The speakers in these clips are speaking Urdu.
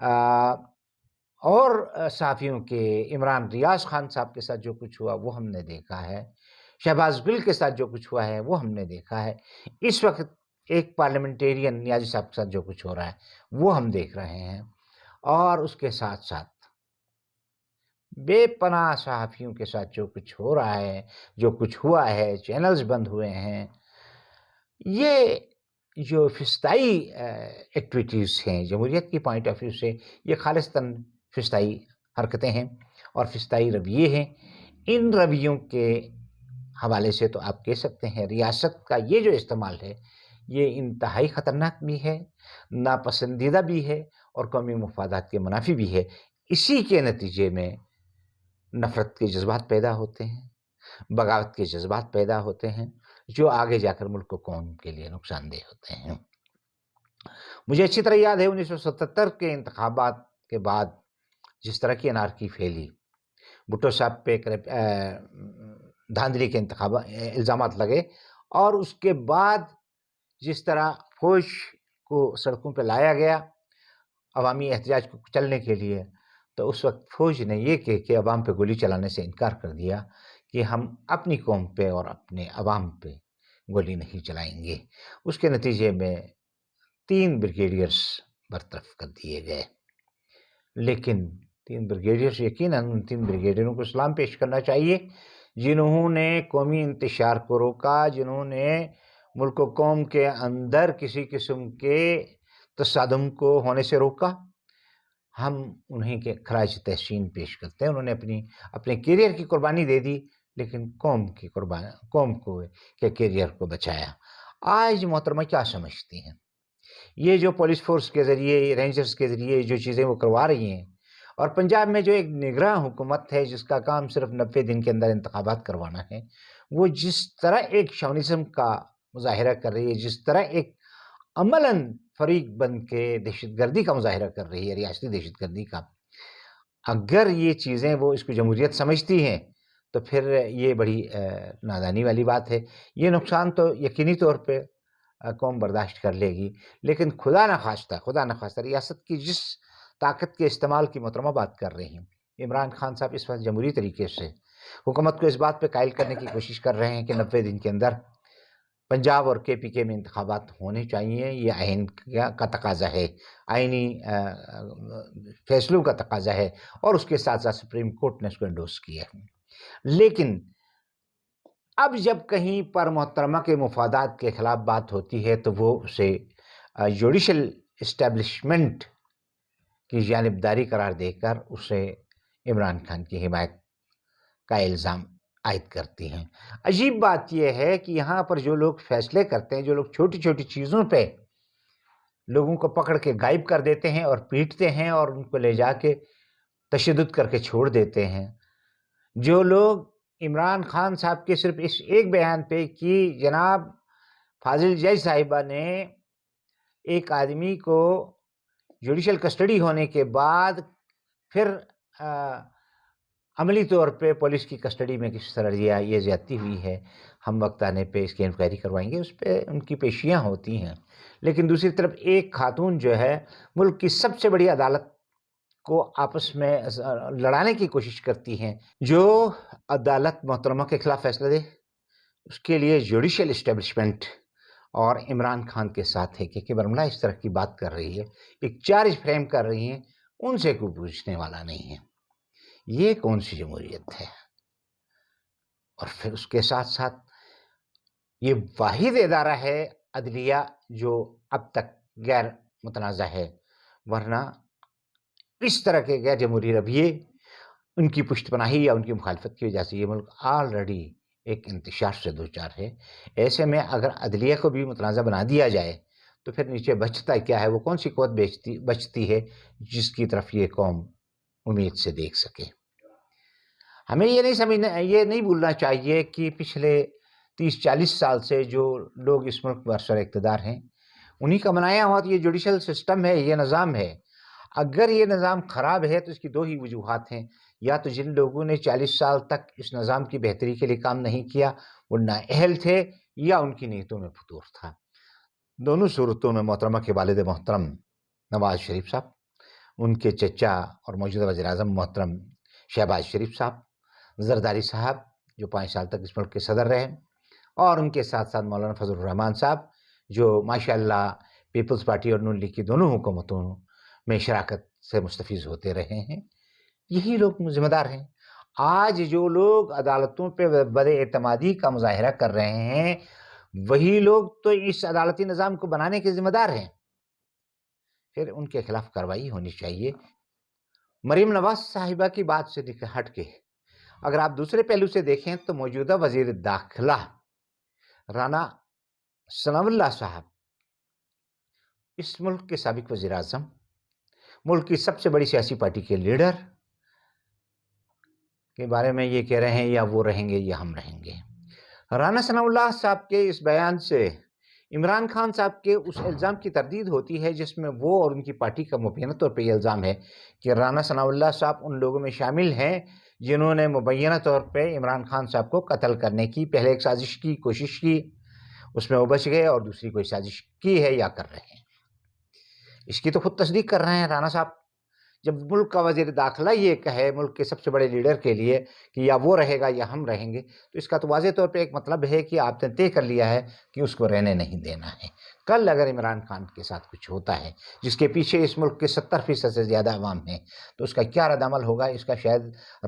اور صحافیوں کے عمران ریاض خان صاحب کے ساتھ جو کچھ ہوا وہ ہم نے دیکھا ہے، شہباز گل کے ساتھ جو کچھ ہوا ہے وہ ہم نے دیکھا ہے، اس وقت ایک پارلیمنٹیرین نیازی صاحب کے ساتھ جو کچھ ہو رہا ہے وہ ہم دیکھ رہے ہیں، اور اس کے ساتھ ساتھ بے پناہ صحافیوں کے ساتھ جو کچھ ہو رہا ہے، جو کچھ ہوا ہے، چینلز بند ہوئے ہیں، یہ جو فسطائی ایکٹیویٹیز ہیں جمہوریت کی پوائنٹ آف ویو سے، یہ خالصتاً فسطائی حرکتیں ہیں اور فسطائی رویے ہیں۔ ان رویوں کے حوالے سے تو آپ کہہ سکتے ہیں ریاست کا یہ جو استعمال ہے یہ انتہائی خطرناک بھی ہے، ناپسندیدہ بھی ہے اور قومی مفادات کے منافی بھی ہے۔ اسی کے نتیجے میں نفرت کے جذبات پیدا ہوتے ہیں، بغاوت کے جذبات پیدا ہوتے ہیں، جو آگے جا کر ملک و قوم کے لیے نقصان دہ ہوتے ہیں۔ مجھے اچھی طرح یاد ہے 1977 کے انتخابات کے بعد جس طرح کی انارکی پھیلی، بھٹو صاحب پہ دھاندلی کے الزامات لگے، اور اس کے بعد جس طرح فوج کو سڑکوں پہ لایا گیا عوامی احتجاج کو کچلنے کے لیے، تو اس وقت فوج نے یہ کہ عوام پہ گولی چلانے سے انکار کر دیا کہ ہم اپنی قوم پہ اور اپنے عوام پہ گولی نہیں چلائیں گے۔ اس کے نتیجے میں 3 بریگیڈیئرز برطرف کر دیے گئے، لیکن 3 بریگیڈیئرز یقیناً ان 3 بریگیڈیئروں کو سلام پیش کرنا چاہیے جنہوں نے قومی انتشار کو روکا، جنہوں نے ملک و قوم کے اندر کسی قسم کے تصادم کو ہونے سے روکا۔ ہم انہیں کے خراج تحسین پیش کرتے ہیں، انہوں نے اپنے کیریئر کی قربانی دے دی، لیکن قوم کو کے کیریئر کو بچایا۔ آج محترمہ کیا سمجھتی ہیں؟ یہ جو پولیس فورس کے ذریعے، رینجرز کے ذریعے جو چیزیں وہ کروا رہی ہیں، اور پنجاب میں جو ایک نگراں حکومت ہے جس کا کام صرف 90 دن کے اندر انتخابات کروانا ہے، وہ جس طرح ایک شاونزم کا مظاہرہ کر رہی ہے، جس طرح ایک عملاً فریق بن کے دہشت گردی کا مظاہرہ کر رہی ہے، ریاستی دہشت گردی کا، اگر یہ چیزیں وہ اس کو جمہوریت سمجھتی ہیں تو پھر یہ بڑی نادانی والی بات ہے۔ یہ نقصان تو یقینی طور پہ قوم برداشت کر لے گی، لیکن خدا نخواستہ ریاست کی جس طاقت کے استعمال کی محترمہ بات کر رہی ہیں، عمران خان صاحب اس وقت جمہوری طریقے سے حکومت کو اس بات پہ قائل کرنے کی کوشش کر رہے ہیں کہ 90 دن کے اندر پنجاب اور KPK میں انتخابات ہونے چاہیے۔ یہ آئین کا تقاضا ہے، آئینی فیصلوں کا تقاضا ہے، اور اس کے ساتھ ساتھ سپریم کورٹ نے اس کو انڈورس کیا ہے۔ لیکن اب جب کہیں پر محترمہ کے مفادات کے خلاف بات ہوتی ہے تو وہ اسے جوڈیشل اسٹیبلشمنٹ کی جانبداری قرار دے کر اسے عمران خان کی حمایت کا الزام عائد کرتی ہیں۔ عجیب بات یہ ہے کہ یہاں پر جو لوگ فیصلے کرتے ہیں، جو لوگ چھوٹی چھوٹی چیزوں پہ لوگوں کو پکڑ کے غائب کر دیتے ہیں اور پیٹتے ہیں اور ان کو لے جا کے تشدد کر کے چھوڑ دیتے ہیں، جو لوگ عمران خان صاحب کے صرف اس ایک بیان پہ کہ جناب فاضل جج صاحبہ نے ایک آدمی کو جوڈیشل کسٹڈی ہونے کے بعد پھر عملی طور پہ پولیس کی کسٹڈی میں کس طرح یہ زیادتی ہوئی ہے، ہم وقت آنے پہ اس کی انکوائری کروائیں گے، اس پہ ان کی پیشیاں ہوتی ہیں۔ لیکن دوسری طرف ایک خاتون جو ہے ملک کی سب سے بڑی عدالت کو آپس میں لڑانے کی کوشش کرتی ہیں، جو عدالت محترمہ کے خلاف فیصلہ دے اس کے لیے جوڈیشل اسٹیبلشمنٹ اور عمران خان کے ساتھ ہے کہ برملا اس طرح کی بات کر رہی ہے، ایک چارج فریم کر رہی ہیں، ان سے کوئی پوچھنے والا نہیں ہے۔ یہ کون سی جمہوریت ہے؟ اور پھر اس کے ساتھ ساتھ یہ واحد ادارہ ہے عدلیہ جو اب تک غیر متنازع ہے، ورنہ اس طرح کے غیر جمہوری رویے، ان کی پشت پناہی یا ان کی مخالفت کی وجہ سے یہ ملک آلریڈی ایک انتشار سے دوچار ہے۔ ایسے میں اگر عدلیہ کو بھی متنازع بنا دیا جائے تو پھر نیچے بچتا کیا ہے؟ وہ کون سی قوت بچتی ہے جس کی طرف یہ قوم امید سے دیکھ سکے؟ ہمیں یہ نہیں بھولنا چاہیے کہ پچھلے 30-40 سال سے جو لوگ اس ملک پر سر اقتدار ہیں، انہی کا بنایا ہوا تو یہ جوڈیشل سسٹم ہے، یہ نظام ہے۔ اگر یہ نظام خراب ہے تو اس کی 2 ہی وجوہات ہیں، یا تو جن لوگوں نے 40 سال تک اس نظام کی بہتری کے لیے کام نہیں کیا وہ نااہل تھے، یا ان کی نیتوں میں فتور تھا۔ دونوں صورتوں میں محترمہ کے والد محترم نواز شریف صاحب، ان کے چچا اور موجودہ وزیر اعظم محترم شہباز شریف صاحب، زرداری صاحب جو 5 سال تک اس ملک کے صدر رہے، اور ان کے ساتھ ساتھ مولانا فضل الرحمان صاحب جو ماشاءاللہ پیپلز پارٹی اور نون لیگ کی دونوں حکومتوں میں شراکت سے مستفیض ہوتے رہے ہیں، یہی لوگ ذمہ دار ہیں۔ آج جو لوگ عدالتوں پہ بد اعتمادی کا مظاہرہ کر رہے ہیں، وہی لوگ تو اس عدالتی نظام کو بنانے کے ذمہ دار ہیں، پھر ان کے خلاف کارروائی ہونی چاہیے۔ مریم نواز صاحبہ کی بات سے ہٹ کے اگر آپ دوسرے پہلو سے دیکھیں تو موجودہ وزیر داخلہ رانا ثناء اللہ صاحب اس ملک کے سابق وزیر اعظم، ملک کی سب سے بڑی سیاسی پارٹی کے لیڈر کے بارے میں یہ کہہ رہے ہیں یا وہ رہیں گے یا ہم رہیں گے۔ رانا ثناء اللہ صاحب کے اس بیان سے عمران خان صاحب کے اس الزام کی تردید ہوتی ہے جس میں وہ اور ان کی پارٹی کا مبینہ طور پہ یہ الزام ہے کہ رانا ثناء اللہ صاحب ان لوگوں میں شامل ہیں جنہوں نے مبینہ طور پہ عمران خان صاحب کو قتل کرنے کی پہلے ایک سازش کی کوشش کی، اس میں وہ بچ گئے، اور دوسری کوئی سازش کی ہے یا کر رہے ہیں۔ اس کی تو خود تصدیق کر رہے ہیں رانا صاحب۔ جب ملک کا وزیر داخلہ یہ کہے ملک کے سب سے بڑے لیڈر کے لیے کہ یا وہ رہے گا یا ہم رہیں گے، تو اس کا تو واضح طور پہ ایک مطلب ہے کہ آپ نے طے کر لیا ہے کہ اس کو رہنے نہیں دینا ہے۔ کل اگر عمران خان کے ساتھ کچھ ہوتا ہے جس کے پیچھے اس ملک کے 70% سے زیادہ عوام ہیں، تو اس کا کیا رد عمل ہوگا، اس کا شاید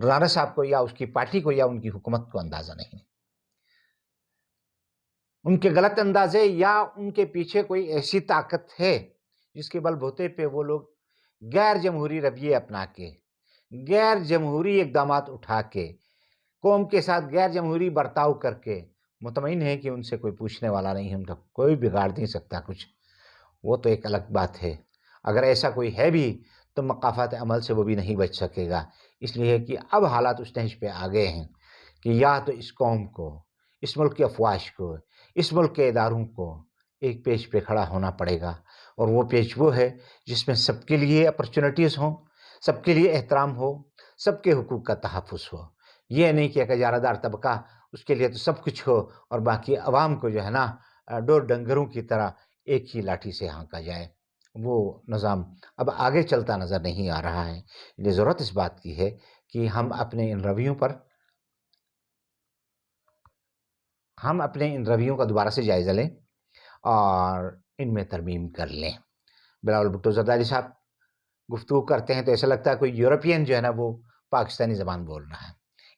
رانا صاحب کو یا اس کی پارٹی کو یا ان کی حکومت کو اندازہ نہیں۔ ان کے غلط اندازے یا ان کے پیچھے کوئی ایسی طاقت ہے جس کے بل بوتے پہ وہ لوگ غیر جمہوری رویے اپنا کے، غیر جمہوری اقدامات اٹھا کے، قوم کے ساتھ غیر جمہوری برتاؤ کر کے مطمئن ہے کہ ان سے کوئی پوچھنے والا نہیں ہے، ان کا کوئی بگاڑ نہیں سکتا کچھ، وہ تو ایک الگ بات ہے۔ اگر ایسا کوئی ہے بھی تو مقافات عمل سے وہ بھی نہیں بچ سکے گا، اس لیے کہ اب حالات اس نہج پہ آ گئے ہیں کہ یا تو اس قوم کو، اس ملک کی افواج کو، اس ملک کے اداروں کو ایک پیج پہ کھڑا ہونا پڑے گا، اور وہ پیج وہ ہے جس میں سب کے لیے اپرچونٹیز ہوں، سب کے لیے احترام ہو، سب کے حقوق کا تحفظ ہو۔ یہ نہیں کہ ایک اجارہ دار طبقہ اس کے لیے تو سب کچھ ہو اور باقی عوام کو جو ہے نا ڈور ڈنگروں کی طرح ایک ہی لاٹھی سے ہانکا جائے، وہ نظام اب آگے چلتا نظر نہیں آ رہا ہے۔ یہ ضرورت اس بات کی ہے کہ ہم اپنے ان رویوں کا دوبارہ سے جائزہ لیں اور ان میں ترمیم کر لیں۔ بلاول بھٹو زرداری صاحب گفتگو کرتے ہیں تو ایسا لگتا ہے کوئی یورپین جو ہے نا وہ پاکستانی زبان بول رہا ہے۔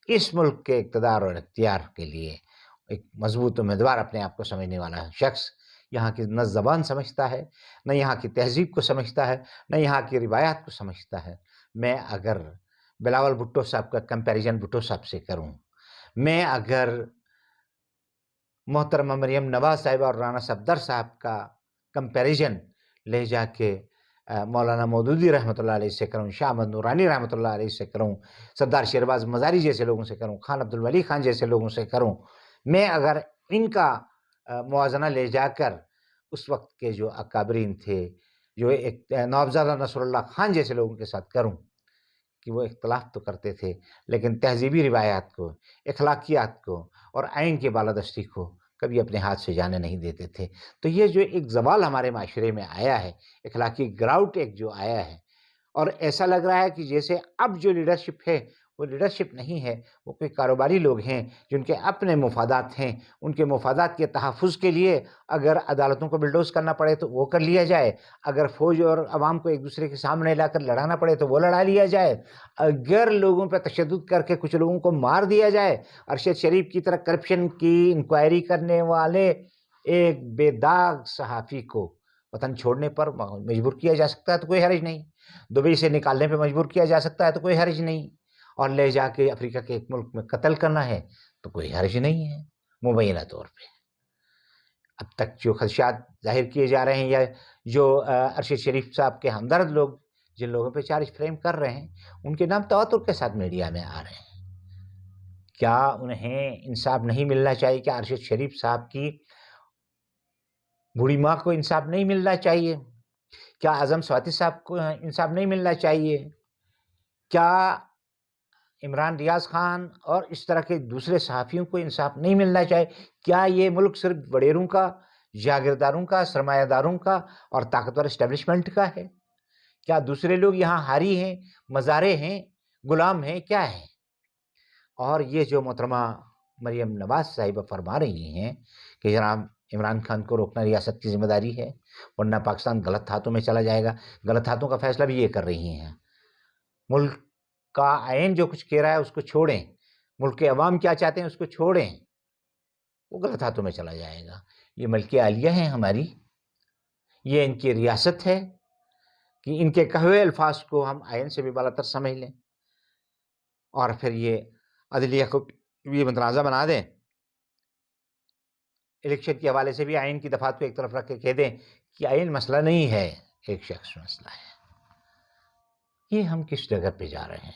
اس ملک کے اقتدار اور اختیار کے لیے ایک مضبوط امیدوار اپنے آپ کو سمجھنے والا شخص یہاں کی نہ زبان سمجھتا ہے، نہ یہاں کی تہذیب کو سمجھتا ہے، نہ یہاں کی روایات کو سمجھتا ہے۔ میں اگر بلاول بھٹو صاحب کا کمپیریزن بھٹو صاحب سے کروں، میں اگر محترمہ مریم نواز صاحبہ اور رانا صفدر صاحب کا کمپیریزن لے جا کے مولانا مودودی رحمۃ اللہ علیہ سے کروں، شاہ احمد نورانی رحمۃ اللہ علیہ سے کروں، سردار شہرباز مزاری جیسے لوگوں سے کروں، خان عبدالولی خان جیسے لوگوں سے کروں، میں اگر ان کا موازنہ لے جا کر اس وقت کے جو اکابرین تھے، جو ایک نوابزادہ نصر اللہ خان جیسے لوگوں کے ساتھ کروں، کہ وہ اختلاف تو کرتے تھے لیکن تہذیبی روایات کو، اخلاقیات کو اور آئین کی بالادستی کو کبھی اپنے ہاتھ سے جانے نہیں دیتے تھے۔ تو یہ جو ایک زوال ہمارے معاشرے میں آیا ہے، اخلاقی گراؤٹ ایک جو آیا ہے، اور ایسا لگ رہا ہے کہ جیسے اب جو لیڈرشپ ہے وہ لیڈرشپ نہیں ہے، وہ کوئی کاروباری لوگ ہیں جن کے اپنے مفادات ہیں، ان کے مفادات کے تحفظ کے لیے اگر عدالتوں کو بلڈوز کرنا پڑے تو وہ کر لیا جائے، اگر فوج اور عوام کو ایک دوسرے کے سامنے لا کر لڑانا پڑے تو وہ لڑا لیا جائے، اگر لوگوں پہ تشدد کر کے کچھ لوگوں کو مار دیا جائے۔ ارشد شریف کی طرح کرپشن کی انکوائری کرنے والے ایک بے داغ صحافی کو وطن چھوڑنے پر مجبور کیا جا سکتا ہے تو کوئی حرج نہیں، دبئی سے نکالنے پہ مجبور کیا جا سکتا ہے تو کوئی حرج نہیں، اور لے جا کے افریقہ کے ایک ملک میں قتل کرنا ہے تو کوئی حرج نہیں ہے مبینہ طور پہ۔ اب تک جو خدشات ظاہر کیے جا رہے ہیں یا جو ارشد شریف صاحب کے ہمدرد لوگ جن لوگوں پہ چارج فریم کر رہے ہیں، ان کے نام تواتر کے ساتھ میڈیا میں آ رہے ہیں۔ کیا انہیں انصاف نہیں ملنا چاہیے؟ کیا ارشد شریف صاحب کی بوڑھی ماں کو انصاف نہیں ملنا چاہیے؟ کیا اعظم سواتی صاحب کو انصاف نہیں ملنا چاہیے؟ کیا عمران ریاض خان اور اس طرح کے دوسرے صحافیوں کو انصاف نہیں ملنا چاہیے؟ کیا یہ ملک صرف وڈیروں کا، جاگیرداروں کا، سرمایہ داروں کا اور طاقتور اسٹیبلشمنٹ کا ہے؟ کیا دوسرے لوگ یہاں حاری ہیں، مزارے ہیں، غلام ہیں، کیا ہیں؟ اور یہ جو محترمہ مریم نواز صاحبہ فرما رہی ہیں کہ جناب عمران خان کو روکنا ریاست کی ذمہ داری ہے، ورنہ پاکستان غلط ہاتھوں میں چلا جائے گا. غلط ہاتھوں کا فیصلہ بھی یہ کر رہی ہیں. ملک کا آئین جو کچھ کہہ رہا ہے اس کو چھوڑیں، ملک کے عوام کیا چاہتے ہیں اس کو چھوڑیں، وہ غلط ہاتھوں میں چلا جائے گا. یہ ملکہ عالیہ ہیں ہماری، یہ ان کی ریاست ہے کہ ان کے کہے ہوئے الفاظ کو ہم آئین سے بھی بالا تر سمجھ لیں اور پھر یہ عدلیہ کو بھی متنازع بنا دیں. الیکشن کے حوالے سے بھی آئین کی دفعات کو ایک طرف رکھ کے کہہ دیں کہ آئین مسئلہ نہیں ہے، ایک شخص مسئلہ ہے. یہ ہم کس جگہ پہ جا رہے ہیں؟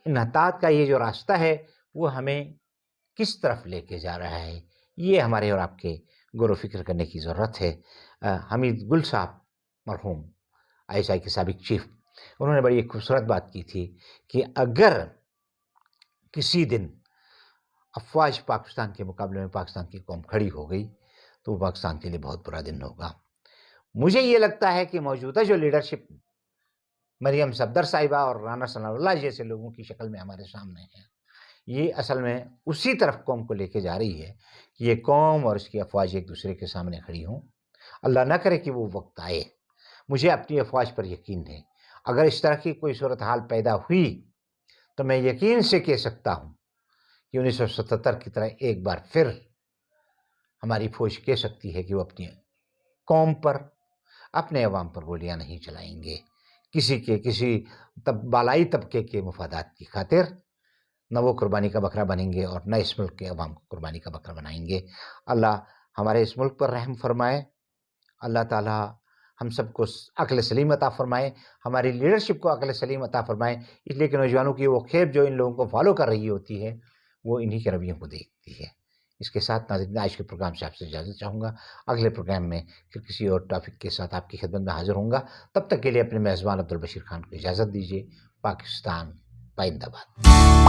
انحطاط کا یہ جو راستہ ہے وہ ہمیں کس طرف لے کے جا رہا ہے؟ یہ ہمارے اور آپ کے غور و فکر کرنے کی ضرورت ہے. حمید گل صاحب مرحوم ISI کے سابق چیف، انہوں نے بڑی ایک خوبصورت بات کی تھی کہ اگر کسی دن افواج پاکستان کے مقابلے میں پاکستان کی قوم کھڑی ہو گئی تو وہ پاکستان کے لیے بہت برا دن ہوگا. مجھے یہ لگتا ہے کہ موجودہ جو لیڈرشپ مریم صفدر صاحبہ اور رانا ثناء اللہ جیسے لوگوں کی شکل میں ہمارے سامنے ہے، یہ اصل میں اسی طرف قوم کو لے کے جا رہی ہے کہ یہ قوم اور اس کی افواج ایک دوسرے کے سامنے کھڑی ہوں. اللہ نہ کرے کہ وہ وقت آئے. مجھے اپنی افواج پر یقین ہے. اگر اس طرح کی کوئی صورتحال پیدا ہوئی تو میں یقین سے کہہ سکتا ہوں کہ 1977 کی طرح ایک بار پھر ہماری فوج کہہ سکتی ہے کہ وہ اپنی قوم پر، اپنے عوام پر گولیاں نہیں چلائیں گے کسی بالائی طبقے کے مفادات کی خاطر. نہ وہ قربانی کا بکرا بنیں گے اور نہ اس ملک کے عوام کو قربانی کا بکرا بنائیں گے. اللہ ہمارے اس ملک پر رحم فرمائے. اللہ تعالی ہم سب کو عقل سلیم عطا فرمائے، ہماری لیڈرشپ کو عقل سلیم عطا فرمائے. اس لیے کہ نوجوانوں کی وہ خیب جو ان لوگوں کو فالو کر رہی ہوتی ہے وہ انہی کے رویوں کو دیکھتی ہے. اس کے ساتھ ناظرین آج کے پروگرام سے آپ سے اجازت چاہوں گا. اگلے پروگرام میں پھر کسی اور ٹاپک کے ساتھ آپ کی خدمت میں حاضر ہوں گا. تب تک کے لیے اپنے میزبان عبدالبشیر خان کو اجازت دیجیے. پاکستان پائندہ باد.